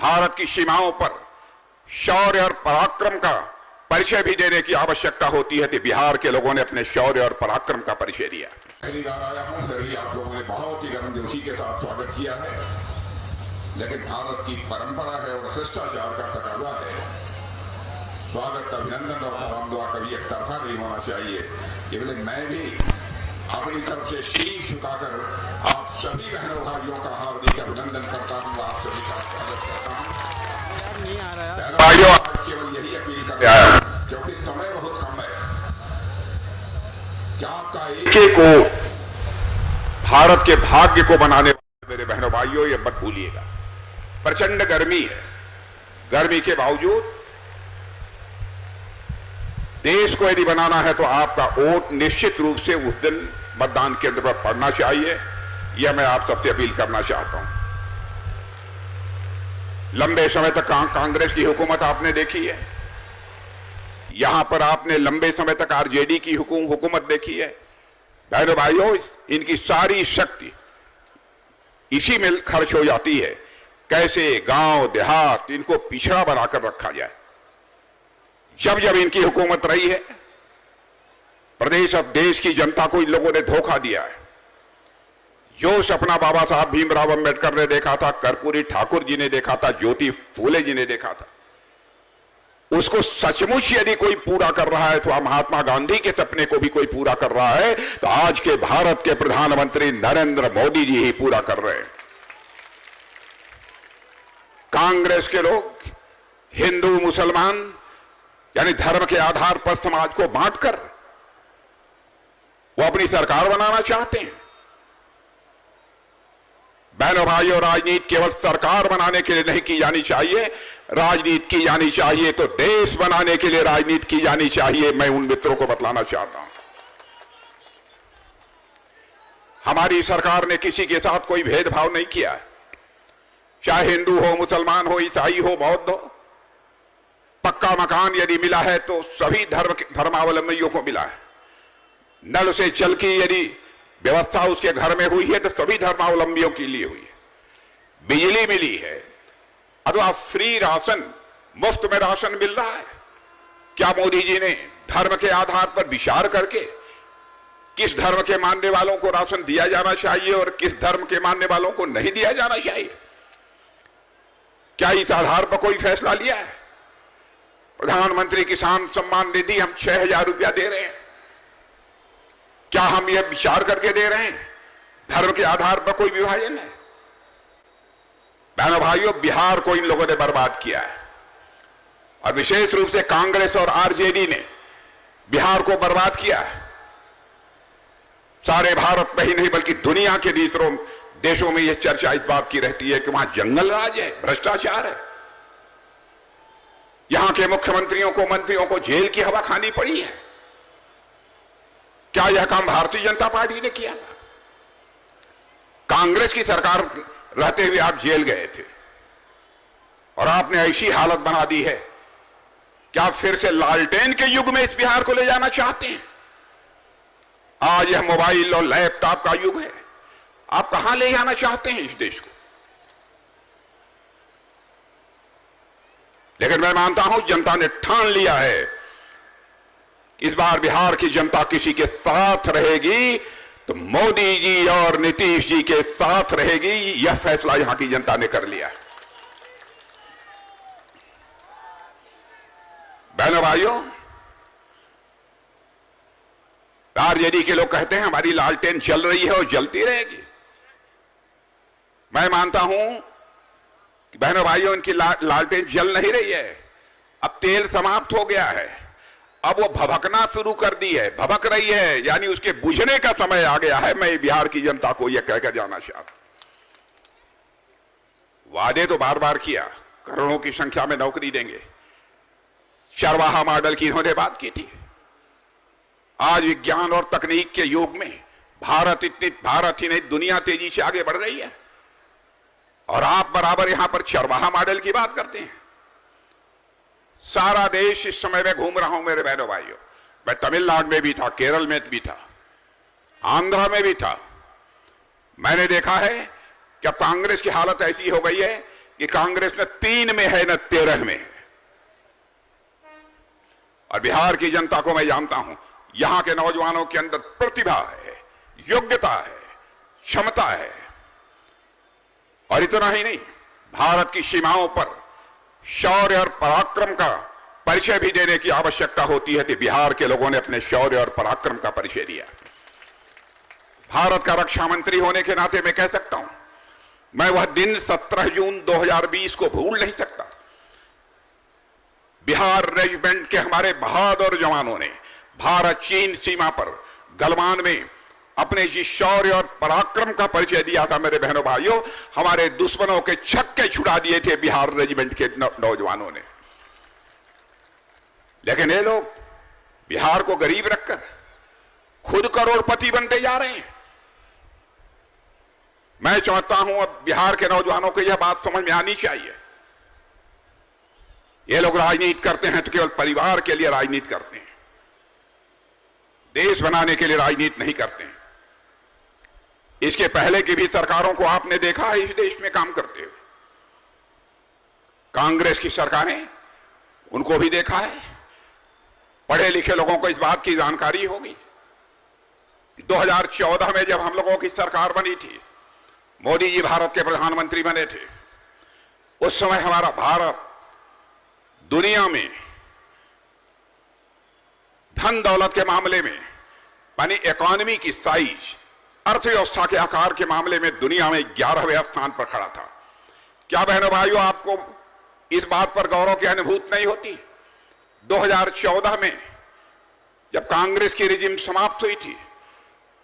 भारत की सीमाओं पर शौर्य और पराक्रम का परिचय भी देने की आवश्यकता होती है, तो बिहार के लोगों ने अपने शौर्य और पराक्रम का परिचय दिया। पहली बार आया हूं, सभी आप लोगों ने बहुत ही गर्मजोशी के साथ स्वागत किया है, लेकिन भारत की परंपरा है और शिष्टाचार का तकाजा है। स्वागत, अभिनंदन और सलाम दुआ कभी एक तरफा नहीं होना चाहिए। इसलिए मैं भी अपनी तरफ से शीश झुकाकर आप सभी बहनों भाइयों का हार्दिक अभिनंदन करता हूं, आप सभी का स्वागत करता हूं। भाइयों, आज केवल यही अपील करते आया क्योंकि समय बहुत कम है कि आपका एक को भारत के भाग्य को बनाने वाले मेरे बहनों भाइयों, ये मत भूलिएगा। प्रचंड गर्मी है, गर्मी के बावजूद देश को यदि बनाना है तो आपका वोट निश्चित रूप से उस दिन मतदान केंद्र पर पड़ना चाहिए। यह मैं आप सबसे अपील करना चाहता हूं। लंबे समय तक कांग्रेस की हुकूमत आपने देखी है, यहां पर आपने लंबे समय तक आरजेडी की हुकूमत देखी है। बहनों भाइयों, इनकी सारी शक्ति इसी में खर्च हो जाती है, कैसे गांव देहात इनको पिछड़ा बनाकर रखा जाए। जब जब इनकी हुकूमत रही है, प्रदेश और देश की जनता को इन लोगों ने धोखा दिया है। जो सपना बाबा साहब भीमराव अंबेडकर ने देखा था, कर्पूरी ठाकुर जी ने देखा था, ज्योति फूले जी ने देखा था, उसको सचमुच यदि कोई पूरा कर रहा है तो महात्मा गांधी के सपने को भी कोई पूरा कर रहा है तो आज के भारत के प्रधानमंत्री नरेंद्र मोदी जी ही पूरा कर रहे हैं। कांग्रेस के लोग हिंदू मुसलमान यानी धर्म के आधार पर समाज को बांटकर वो अपनी सरकार बनाना चाहते हैं। बहनों भाइयों, राजनीति केवल सरकार बनाने के लिए नहीं की जानी चाहिए, राजनीति की जानी चाहिए तो देश बनाने के लिए राजनीति की जानी चाहिए। मैं उन मित्रों को बतलाना चाहता हूं, हमारी सरकार ने किसी के साथ कोई भेदभाव नहीं किया, चाहे हिंदू हो, मुसलमान हो, ईसाई हो, बौद्ध हो। पक्का मकान यदि मिला है तो सभी धर्मावलंबियों को मिला है। नल से जल की यदि व्यवस्था उसके घर में हुई है तो सभी धर्मावलंबियों के लिए हुई है। बिजली मिली है अथवा फ्री राशन, मुफ्त में राशन मिल रहा है। क्या मोदी जी ने धर्म के आधार पर विचार करके किस धर्म के मानने वालों को राशन दिया जाना चाहिए और किस धर्म के मानने वालों को नहीं दिया जाना चाहिए, क्या इस आधार पर कोई फैसला लिया है? प्रधानमंत्री किसान सम्मान निधि हम 6,000 रुपया दे रहे हैं, क्या हम यह विचार करके दे रहे हैं? धर्म के आधार पर कोई विभाजन है? बहनों भाइयों, बिहार को इन लोगों ने बर्बाद किया है और विशेष रूप से कांग्रेस और आरजेडी ने बिहार को बर्बाद किया है। सारे भारत में ही नहीं बल्कि दुनिया के दूसरों देशों में यह चर्चा इस बात की रहती है कि वहां जंगल राज है, भ्रष्टाचार है। यहां के मुख्यमंत्रियों को, मंत्रियों को जेल की हवा खानी पड़ी है। क्या यह काम भारतीय जनता पार्टी ने किया था? कांग्रेस की सरकार रहते हुए आप जेल गए थे और आपने ऐसी हालत बना दी है कि आप फिर से लालटेन के युग में इस बिहार को ले जाना चाहते हैं। आज यह मोबाइल और लैपटॉप का युग है, आप कहां ले जाना चाहते हैं इस देश को? लेकिन मैं मानता हूं जनता ने ठान लिया है, इस बार बिहार की जनता किसी के साथ रहेगी तो मोदी जी और नीतीश जी के साथ रहेगी। यह फैसला यहां की जनता ने कर लिया है। बहनों भाइयों, आरजेडी के लोग कहते हैं हमारी लालटेन जल रही है और जलती रहेगी। मैं मानता हूं कि बहनों भाइयों, इनकी लालटेन जल नहीं रही है, अब तेल समाप्त हो गया है, अब वो भभकना शुरू कर दी है, भभक रही है, यानी उसके बुझने का समय आ गया है। मैं बिहार की जनता को यह कहकर जाना चाहता हूं, वादे तो बार बार किया, करोड़ों की संख्या में नौकरी देंगे, चरवाहा मॉडल की इन्होंने बात की थी। आज विज्ञान और तकनीक के युग में भारत ही नहीं दुनिया तेजी से आगे बढ़ रही है और आप बराबर यहां पर चरवाहा मॉडल की बात करते हैं। सारा देश इस समय में घूम रहा हूं मेरे बहनों भाइयों, मैं तमिलनाडु में भी था, केरल में भी था, आंध्रा में भी था। मैंने देखा है कि अब कांग्रेस की हालत ऐसी हो गई है कि कांग्रेस न 3 में है न 13 में है। और बिहार की जनता को मैं जानता हूं, यहां के नौजवानों के अंदर प्रतिभा है, योग्यता है, क्षमता है। और इतना ही नहीं, भारत की सीमाओं पर शौर्य और पराक्रम का परिचय भी देने की आवश्यकता होती है, कि बिहार के लोगों ने अपने शौर्य और पराक्रम का परिचय दिया। भारत का रक्षा मंत्री होने के नाते मैं कह सकता हूं, मैं वह दिन 17 जून 2020 को भूल नहीं सकता। बिहार रेजिमेंट के हमारे बहादुर जवानों ने भारत चीन सीमा पर गलवान में अपने जिस शौर्य और पराक्रम का परिचय दिया था, मेरे बहनों भाइयों, हमारे दुश्मनों के छक्के छुड़ा दिए थे बिहार रेजिमेंट के नौजवानों ने। लेकिन ये लोग बिहार को गरीब रखकर खुद करोड़पति बनते जा रहे हैं। मैं चाहता हूं अब बिहार के नौजवानों को यह बात समझ में आनी चाहिए, ये लोग राजनीति करते हैं तो केवल परिवार के लिए राजनीति करते हैं, देश बनाने के लिए राजनीति नहीं करते हैं। इसके पहले की भी सरकारों को आपने देखा है इस देश में काम करते हुए। कांग्रेस की सरकारें, उनको भी देखा है। पढ़े लिखे लोगों को इस बात की जानकारी होगी। 2014 में जब हम लोगों की सरकार बनी थी, मोदी जी भारत के प्रधानमंत्री बने थे, उस समय हमारा भारत दुनिया में धन दौलत के मामले में, यानी इकोनॉमी की साइज, अर्थव्यवस्था के आकार के मामले में दुनिया में 11वें स्थान पर खड़ा था। क्या बहनों भाइयों, आपको इस बात पर गौरव की अनुभूति नहीं होती? 2014 में जब कांग्रेस की रिजिम समाप्त हुई थी,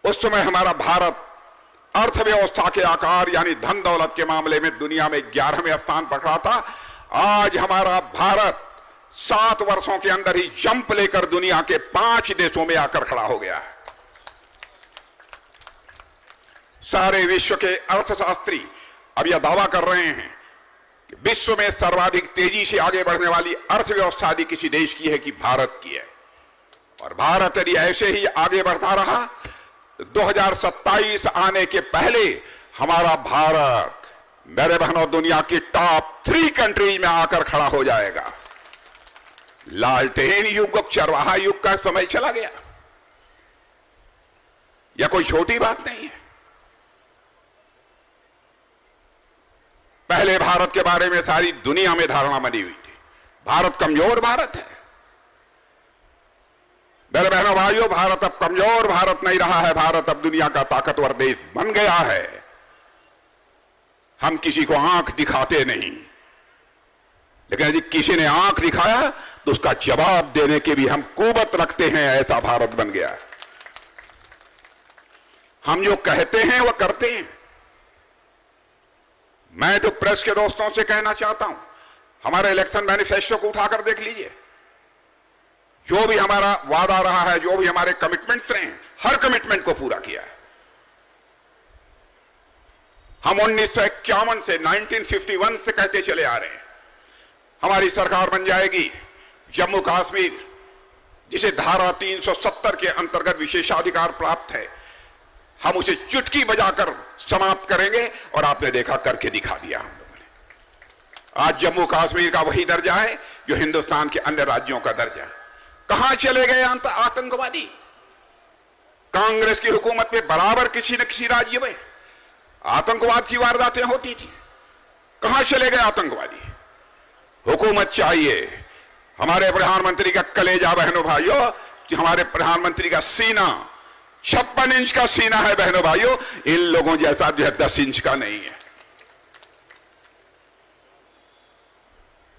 उस समय हमारा भारत अर्थव्यवस्था के आकार यानी धन दौलत के मामले में दुनिया में 11वें स्थान पर खड़ा था। आज हमारा भारत 7 वर्षों के अंदर ही जंप लेकर दुनिया के 5 देशों में आकर खड़ा हो गया है। सारे विश्व के अर्थशास्त्री अब यह दावा कर रहे हैं कि विश्व में सर्वाधिक तेजी से आगे बढ़ने वाली अर्थव्यवस्था यदि किसी देश की है कि भारत की है। और भारत यदि ऐसे ही आगे बढ़ता रहा तो 2027 आने के पहले हमारा भारत, मेरे बहनों, दुनिया की टॉप 3 कंट्रीज में आकर खड़ा हो जाएगा। लालटेन युग, चरवाहा युग का समय चला गया। यह कोई छोटी बात नहीं है। पहले भारत के बारे में सारी दुनिया में धारणा बनी हुई थी, भारत कमजोर भारत है। मेरे बहनों भाइयों, भारत अब कमजोर भारत नहीं रहा है, भारत अब दुनिया का ताकतवर देश बन गया है। हम किसी को आंख दिखाते नहीं, लेकिन यदि किसी ने आंख दिखाया तो उसका जवाब देने की भी हम कुवत रखते हैं। ऐसा भारत बन गया है। हम जो कहते हैं वह करते हैं। मैं तो प्रेस के दोस्तों से कहना चाहता हूं, हमारे इलेक्शन मैनिफेस्टो को उठाकर देख लीजिए। जो भी हमारा वादा रहा है, जो भी हमारे कमिटमेंट्स रहे हैं, हर कमिटमेंट को पूरा किया है। हम 1951 से 1951 से कहते चले आ रहे हैं, हमारी सरकार बन जाएगी। जम्मू कश्मीर, जिसे धारा 370 के अंतर्गत विशेषाधिकार प्राप्त है, हम उसे चुटकी बजाकर समाप्त करेंगे। और आपने देखा, करके दिखा दिया हम लोगों ने। आज जम्मू कश्मीर का वही दर्जा है जो हिंदुस्तान के अन्य राज्यों का दर्जा है। कहां चले गए आतंकवादी? कांग्रेस की हुकूमत में बराबर किसी न किसी राज्य में आतंकवाद की वारदातें होती थी। कहां चले गए आतंकवादी? हुकूमत चाहिए। हमारे प्रधानमंत्री का कलेजा बहनों भाइयों, हमारे प्रधानमंत्री का सीना 56 इंच का सीना है बहनों भाइयों, इन लोगों जैसा जो है 10 इंच का नहीं है।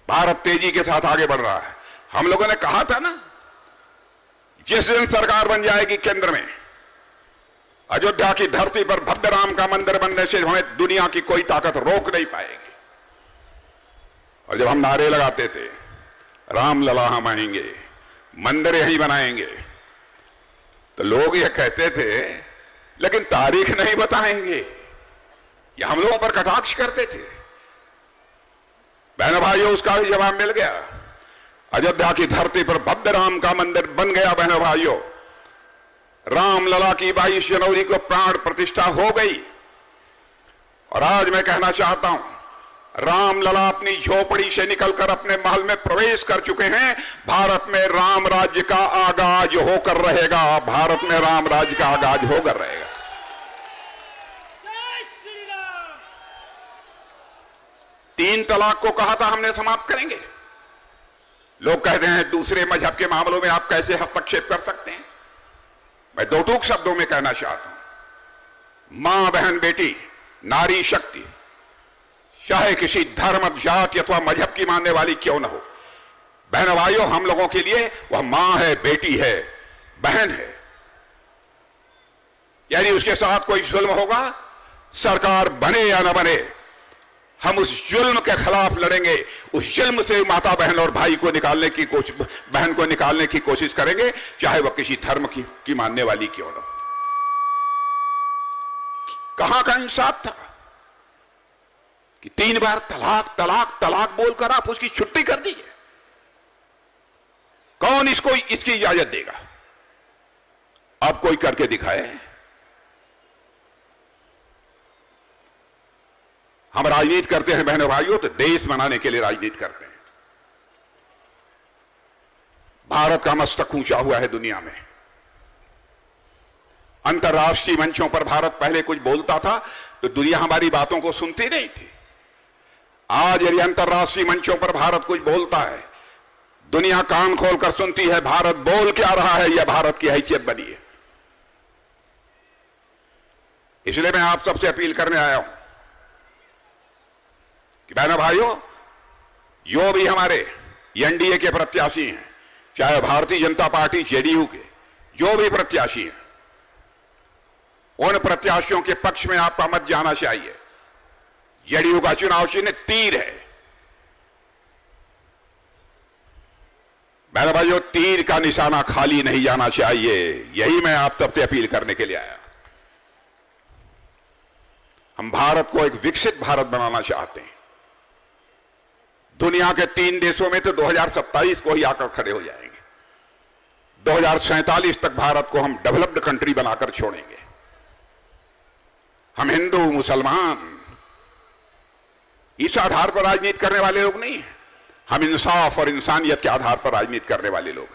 भारत तेजी के साथ आगे बढ़ रहा है। हम लोगों ने कहा था ना, जिस दिन सरकार बन जाएगी केंद्र में, अयोध्या की धरती पर भव्य राम का मंदिर बनने से हमें दुनिया की कोई ताकत रोक नहीं पाएगी। और जब हम नारे लगाते थे, राम लला हम आएंगे, मंदिर यही बनाएंगे, तो लोग ये कहते थे लेकिन तारीख नहीं बताएंगे। ये हम लोगों पर कटाक्ष करते थे। बहनों भाइयों, उसका भी जवाब मिल गया। अयोध्या की धरती पर भव्य राम का मंदिर बन गया। बहनों भाइयों, राम लला की 22 जनवरी को प्राण प्रतिष्ठा हो गई। और आज मैं कहना चाहता हूं, रामलला अपनी झोपड़ी से निकलकर अपने महल में प्रवेश कर चुके हैं। भारत में राम राज्य का आगाज होकर रहेगा। भारत में राम राज्य का आगाज होकर रहेगा। 3 तलाक को कहा था हमने समाप्त करेंगे। लोग कहते हैं दूसरे मजहब के मामलों में आप कैसे हस्तक्षेप कर सकते हैं। मैं 2 टूक शब्दों में कहना चाहता हूं, मां, बहन, बेटी, नारी शक्ति, चाहे किसी धर्म, जाति अथवा मजहब की मानने वाली क्यों न हो, बहन भाइयों, हम लोगों के लिए वह मां है, बेटी है, बहन है। यानी उसके साथ कोई जुल्म होगा, सरकार बने या न बने, हम उस जुल्म के खिलाफ लड़ेंगे। उस जुल्म से माता, बहन और भाई को निकालने की कोशिश, बहन को निकालने की कोशिश करेंगे, चाहे वह किसी धर्म की मानने वाली क्यों न हो। कहां का इंसाफ था कि 3 बार तलाक तलाक तलाक बोलकर आप उसकी छुट्टी कर दीजिए। कौन इसकी इजाजत देगा? अब कोई करके दिखाए। हम राजनीति करते हैं बहनों भाइयों, तो देश बनाने के लिए राजनीति करते हैं। भारत का मस्तक ऊंचा हुआ है दुनिया में। अंतर्राष्ट्रीय मंचों पर भारत पहले कुछ बोलता था तो दुनिया हमारी बातों को सुनती नहीं थी। आज यदि अंतर्राष्ट्रीय मंचों पर भारत कुछ बोलता है, दुनिया कान खोलकर सुनती है भारत बोल क्या रहा है, यह भारत की हैसियत बनी है। इसलिए मैं आप सबसे अपील करने आया हूं कि बहनों भाइयों, जो भी हमारे एनडीए के प्रत्याशी हैं, चाहे भारतीय जनता पार्टी जेडीयू के जो भी प्रत्याशी हैं, उन प्रत्याशियों के पक्ष में आपका मत जाना चाहिए। जेडीयू का चुनाव चिन्ह तीर है। बहनों भाइयों, तीर का निशाना खाली नहीं जाना चाहिए। यही मैं आप सबसे अपील करने के लिए आया। हम भारत को एक विकसित भारत बनाना चाहते हैं। दुनिया के 3 देशों में तो 2027 को ही आकर खड़े हो जाएंगे। 2047 तक भारत को हम डेवलप्ड कंट्री बनाकर छोड़ेंगे। हम हिंदू, मुसलमान इस आधार पर राजनीति करने वाले लोग नहीं हैं। हम इंसाफ और इंसानियत के आधार पर राजनीति करने वाले लोग।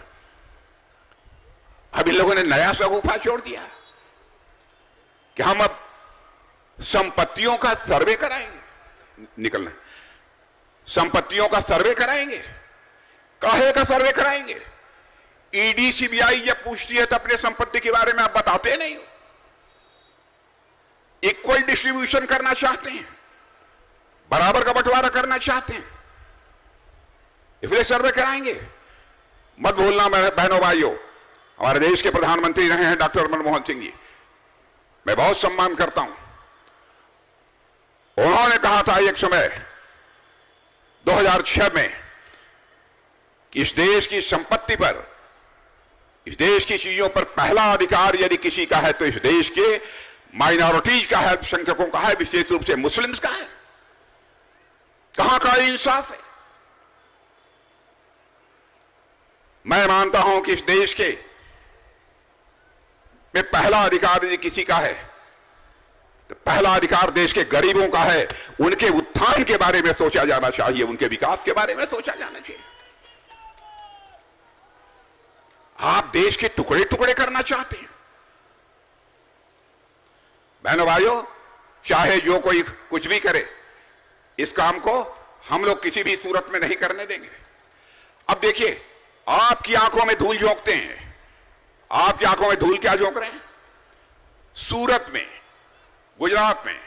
अब इन लोगों ने नया सगुफा छोड़ दिया कि हम अब संपत्तियों का सर्वे कराएंगे। निकलना, संपत्तियों का सर्वे कराएंगे। काहे का सर्वे कराएंगे? ईडी, सीबीआई जब पूछती है तो अपने संपत्ति के बारे में आप बताते नहीं हो। इक्वल डिस्ट्रीब्यूशन करना चाहते हैं, बराबर का बंटवारा करना चाहते हैं, इसलिए सर्वे कराएंगे। मत भूलना बहनों भाइयों, हमारे देश के प्रधानमंत्री रहे हैं डॉक्टर मनमोहन सिंह जी, मैं बहुत सम्मान करता हूं। उन्होंने कहा था एक समय 2006 में कि इस देश की संपत्ति पर, इस देश की चीजों पर पहला अधिकार यदि किसी का है तो इस देश के माइनॉरिटीज का है, अल्पसंख्यकों का है, विशेष रूप से मुस्लिम्स का है। कहां का इंसाफ है? मैं मानता हूं कि इस देश के में पहला अधिकार यदि किसी का है तो पहला अधिकार देश के गरीबों का है। उनके उत्थान के बारे में सोचा जाना चाहिए, उनके विकास के बारे में सोचा जाना चाहिए। आप देश के टुकड़े टुकड़े करना चाहते हैं। बहनों भाइयों, चाहे जो कोई कुछ भी करे, इस काम को हम लोग किसी भी सूरत में नहीं करने देंगे। अब देखिए, आपकी आंखों में धूल झोंकते हैं। आपकी आंखों में धूल क्या झोंक रहे हैं? सूरत में, गुजरात में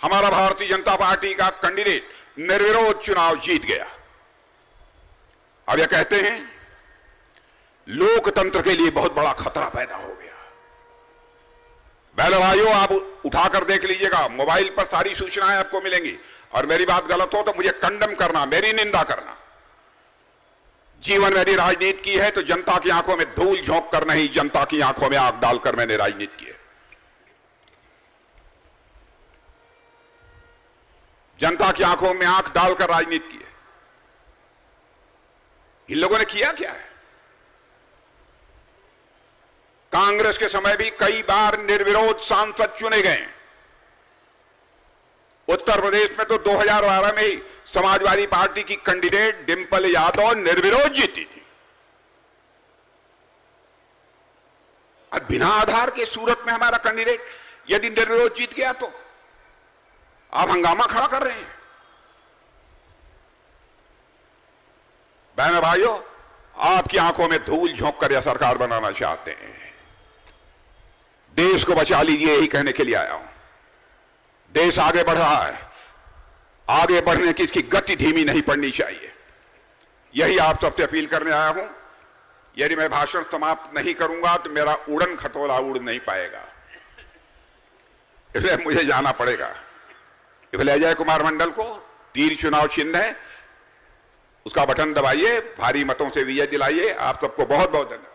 हमारा भारतीय जनता पार्टी का कैंडिडेट निर्विरोध चुनाव जीत गया। अब यह कहते हैं लोकतंत्र के लिए बहुत बड़ा खतरा पैदा हो गया। बहनों भाइयों, आप उठाकर देख लीजिएगा, मोबाइल पर सारी सूचनाएं आपको मिलेंगी। और मेरी बात गलत हो तो मुझे कंडम करना, मेरी निंदा करना। जीवन में यदि राजनीति की है तो जनता की आंखों में धूल झोंक कर नहीं, जनता की आंखों में आग डालकर मैंने राजनीति की है। जनता की आंखों में आंख डालकर राजनीति की है। इन लोगों ने किया क्या है? कांग्रेस के समय भी कई बार निर्विरोध सांसद चुने गए। उत्तर प्रदेश में तो 2012 में ही समाजवादी पार्टी की कैंडिडेट डिंपल यादव निर्विरोध जीती थी। अब बिना आधार के सूरत में हमारा कैंडिडेट यदि निर्विरोध जीत गया तो आप हंगामा खड़ा कर रहे हैं। बहनों भाइयों, आपकी आंखों में धूल झोंक कर यह सरकार बनाना चाहते हैं। देश को बचा लीजिए, यही कहने के लिए आया हूं। देश आगे बढ़ रहा है, आगे बढ़ने की इसकी गति धीमी नहीं पड़नी चाहिए। यही आप सबसे अपील करने आया हूं। यदि मैं भाषण समाप्त नहीं करूंगा तो मेरा उड़न खटोला उड़ नहीं पाएगा, इसलिए मुझे जाना पड़ेगा। इसलिए अजय कुमार मंडल को तीर चुनाव चिन्ह है, उसका बटन दबाइए, भारी मतों से विजय दिलाइए। आप सबको बहुत बहुत धन्यवाद।